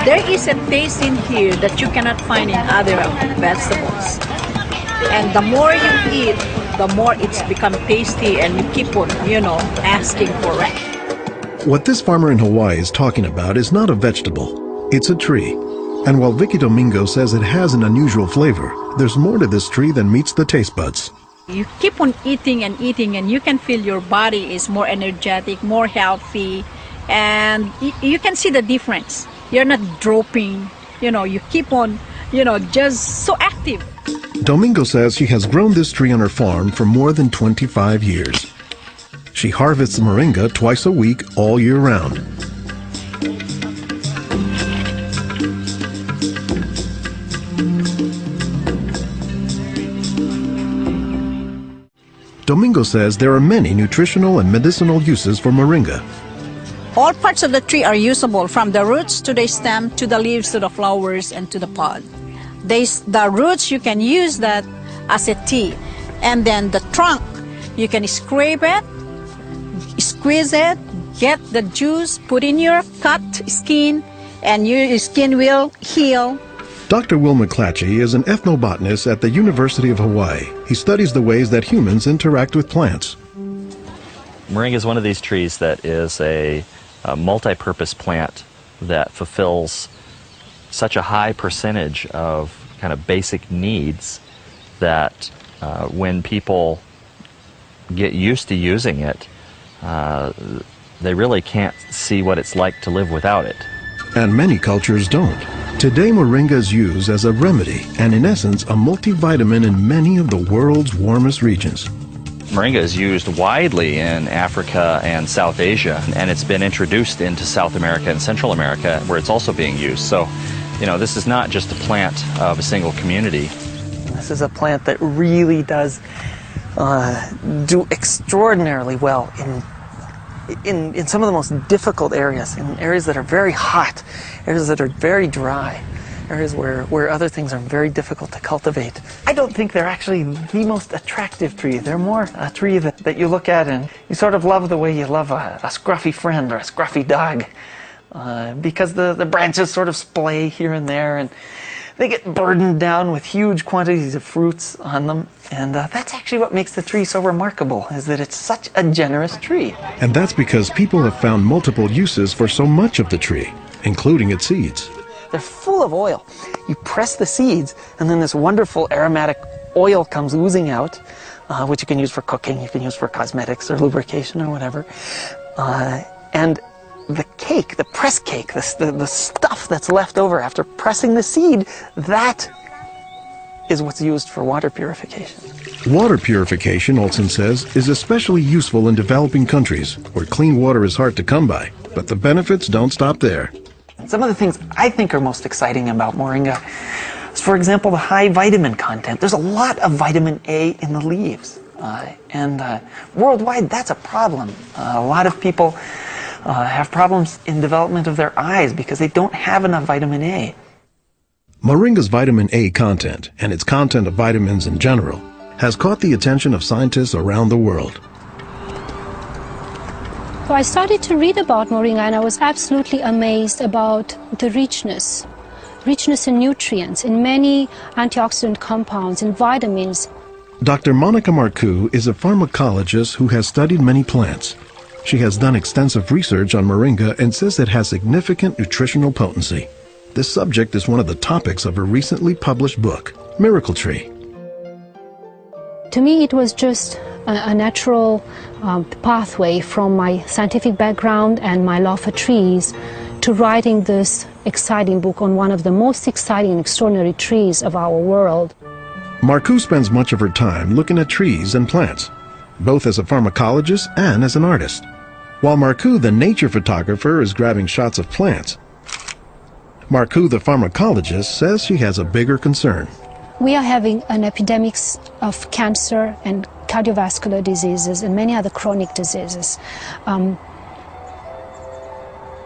There is a taste in here that you cannot find in other vegetables. And the more you eat, the more it's become tasty and you keep on, asking for it. What this farmer in Hawaii is talking about is not a vegetable, it's a tree. And while Vicky Domingo says it has an unusual flavor, there's more to this tree than meets the taste buds. You keep on eating and eating and you can feel your body is more energetic, more healthy, and you can see the difference. You're not dropping, you keep on, just so active. Domingo says she has grown this tree on her farm for more than 25 years. She harvests moringa twice a week all year round. Domingo says there are many nutritional and medicinal uses for moringa. All parts of the tree are usable, from the roots to the stem, to the leaves, to the flowers, and to the pod. The roots, you can use that as a tea. And then the trunk, you can scrape it, squeeze it, get the juice, put in your cut skin, and your skin will heal. Dr. Will McClatchy is an ethnobotanist at the University of Hawaii. He studies the ways that humans interact with plants. Moringa is one of these trees that is a multi-purpose plant that fulfills such a high percentage of kind of basic needs that when people get used to using it, they really can't see what it's like to live without it. And many cultures don't. Today, moringa is used as a remedy and, in essence, a multivitamin in many of the world's warmest regions. Moringa is used widely in Africa and South Asia, and it's been introduced into South America and Central America, where it's also being used. So, this is not just a plant of a single community. This is a plant that really does do extraordinarily well in some of the most difficult areas, in areas that are very hot, areas that are very dry, areas where other things are very difficult to cultivate. I don't think they're actually the most attractive tree. They're more a tree that you look at and you sort of love the way you love a scruffy friend or a scruffy dog, because the branches sort of splay here and there, and they get burdened down with huge quantities of fruits on them. And that's actually what makes the tree so remarkable, is that it's such a generous tree. And that's because people have found multiple uses for so much of the tree, including its seeds. They're full of oil. You press the seeds, and then this wonderful aromatic oil comes oozing out, which you can use for cooking, you can use for cosmetics or lubrication or whatever. And the cake, the press cake, the stuff that's left over after pressing the seed, that is what's used for water purification. Water purification, Olson says, is especially useful in developing countries where clean water is hard to come by. But the benefits don't stop there. Some of the things I think are most exciting about moringa is, for example, the high vitamin content. There's a lot of vitamin A in the leaves. And worldwide, that's a problem. A lot of people have problems in development of their eyes because they don't have enough vitamin A. Moringa's vitamin A content, and its content of vitamins in general, has caught the attention of scientists around the world. So I started to read about moringa, and I was absolutely amazed about the richness in nutrients, in many antioxidant compounds, in vitamins. Dr. Monica Marcoux is a pharmacologist who has studied many plants. She has done extensive research on moringa and says it has significant nutritional potency. This subject is one of the topics of her recently published book, Miracle Tree. To me, it was just a natural pathway from my scientific background and my love for trees to writing this exciting book on one of the most exciting and extraordinary trees of our world. Marcoux spends much of her time looking at trees and plants, both as a pharmacologist and as an artist. While Marcoux, the nature photographer, is grabbing shots of plants, Marcoux, the pharmacologist, says she has a bigger concern. We are having an epidemic of cancer and cardiovascular diseases and many other chronic diseases.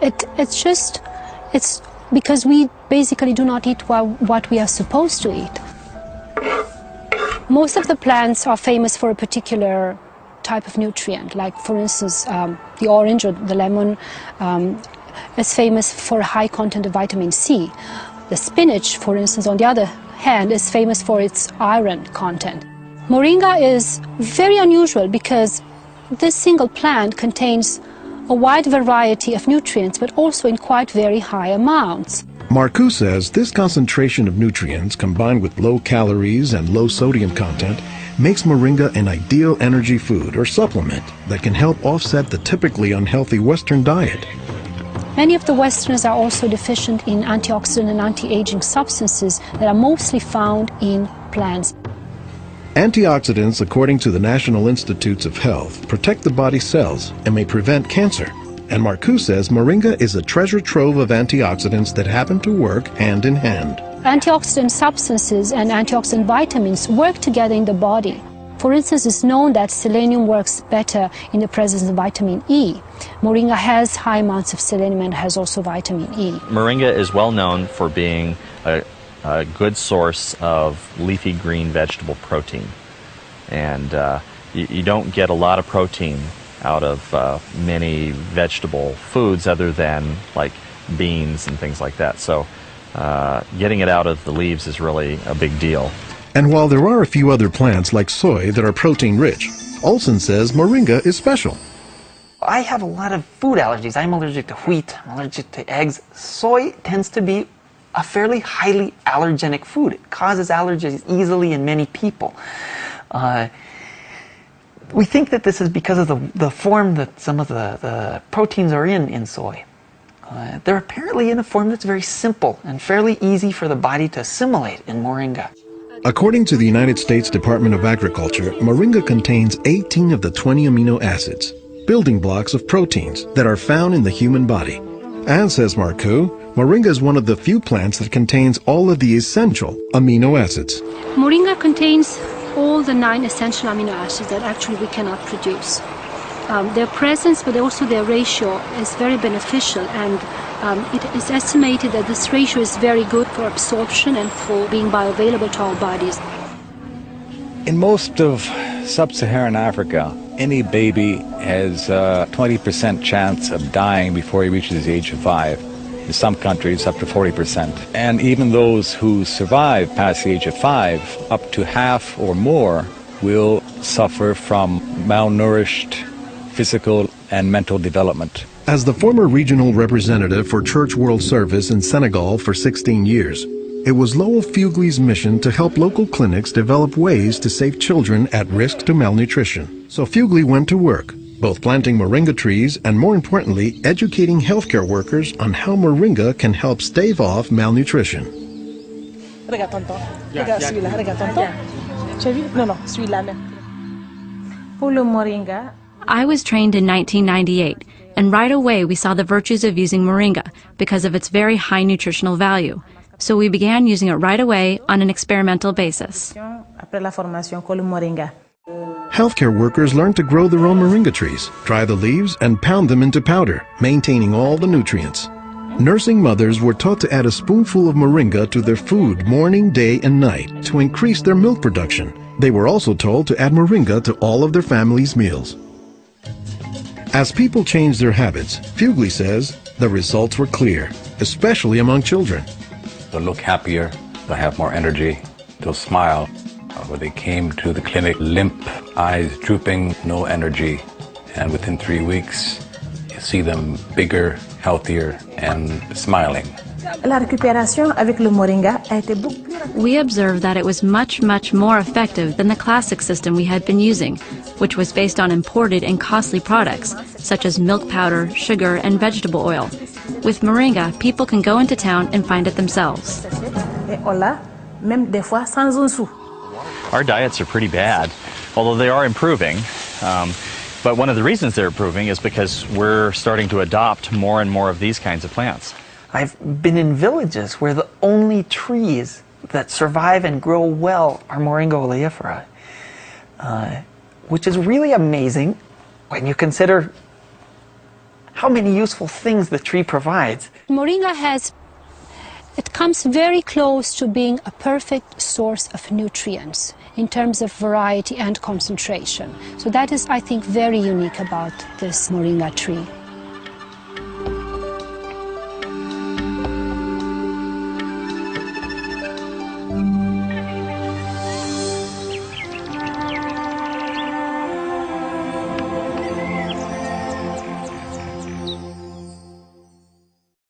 It's because we basically do not eat what we are supposed to eat. Most of the plants are famous for a particular type of nutrient, like for instance the orange or the lemon is famous for a high content of vitamin C. The spinach, for instance, on the other hand, is famous for its iron content. Moringa is very unusual because this single plant contains a wide variety of nutrients, but also in quite very high amounts. Marcoux says this concentration of nutrients combined with low calories and low sodium content makes moringa an ideal energy food or supplement that can help offset the typically unhealthy Western diet. Many of the Westerners are also deficient in antioxidant and anti-aging substances that are mostly found in plants. Antioxidants, according to the National Institutes of Health, protect the body's cells and may prevent cancer. And Marcoux says moringa is a treasure trove of antioxidants that happen to work hand in hand. Antioxidant substances and antioxidant vitamins work together in the body. For instance, it's known that selenium works better in the presence of vitamin E. Moringa has high amounts of selenium and has also vitamin E. Moringa is well known for being a good source of leafy green vegetable protein. And you don't get a lot of protein out of many vegetable foods other than like beans and things like that. So getting it out of the leaves is really a big deal. And while there are a few other plants like soy that are protein rich, Olson says moringa is special. I have a lot of food allergies. I'm allergic to wheat, I'm allergic to eggs. Soy tends to be a fairly highly allergenic food. It causes allergies easily in many people. We think that this is because of the form that some of the proteins are in soy. They're apparently in a form that's very simple and fairly easy for the body to assimilate in moringa. According to the United States Department of Agriculture, moringa contains 18 of the 20 amino acids, building blocks of proteins that are found in the human body. And, says Marcoux, moringa is one of the few plants that contains all of the essential amino acids. Moringa contains all the 9 essential amino acids that actually we cannot produce. Their presence, but also their ratio, is very beneficial, and it is estimated that this ratio is very good for absorption and for being bioavailable to our bodies. In most of sub-Saharan Africa, any baby has a 20% chance of dying before he reaches the age of 5. In some countries, up to 40%. And even those who survive past the age of 5, up to half or more will suffer from malnourished physical and mental development. As the former regional representative for Church World Service in Senegal for 16 years, it was Lowell Fugle's mission to help local clinics develop ways to save children at risk to malnutrition. So Fugle went to work, both planting moringa trees and, more importantly, educating healthcare workers on how moringa can help stave off malnutrition. I was trained in 1998, and right away we saw the virtues of using moringa because of its very high nutritional value. So we began using it right away on an experimental basis. Healthcare workers learned to grow their own moringa trees, dry the leaves, and pound them into powder, maintaining all the nutrients. Nursing mothers were taught to add a spoonful of moringa to their food morning, day, and night to increase their milk production. They were also told to add moringa to all of their family's meals. As people changed their habits, Fugle says the results were clear, especially among children. They'll look happier, they'll have more energy, they'll smile. When they came to the clinic, limp, eyes drooping, no energy. And within 3 weeks, you see them bigger, healthier, and smiling. We observed that it was much, much more effective than the classic system we had been using, which was based on imported and costly products, such as milk powder, sugar, and vegetable oil. With moringa, people can go into town and find it themselves. Our diets are pretty bad, although they are improving. But one of the reasons they're improving is because we're starting to adopt more and more of these kinds of plants. I've been in villages where the only trees that survive and grow well are Moringa oleifera, which is really amazing when you consider how many useful things the tree provides. Moringa it comes very close to being a perfect source of nutrients in terms of variety and concentration. So that is, I think, very unique about this moringa tree.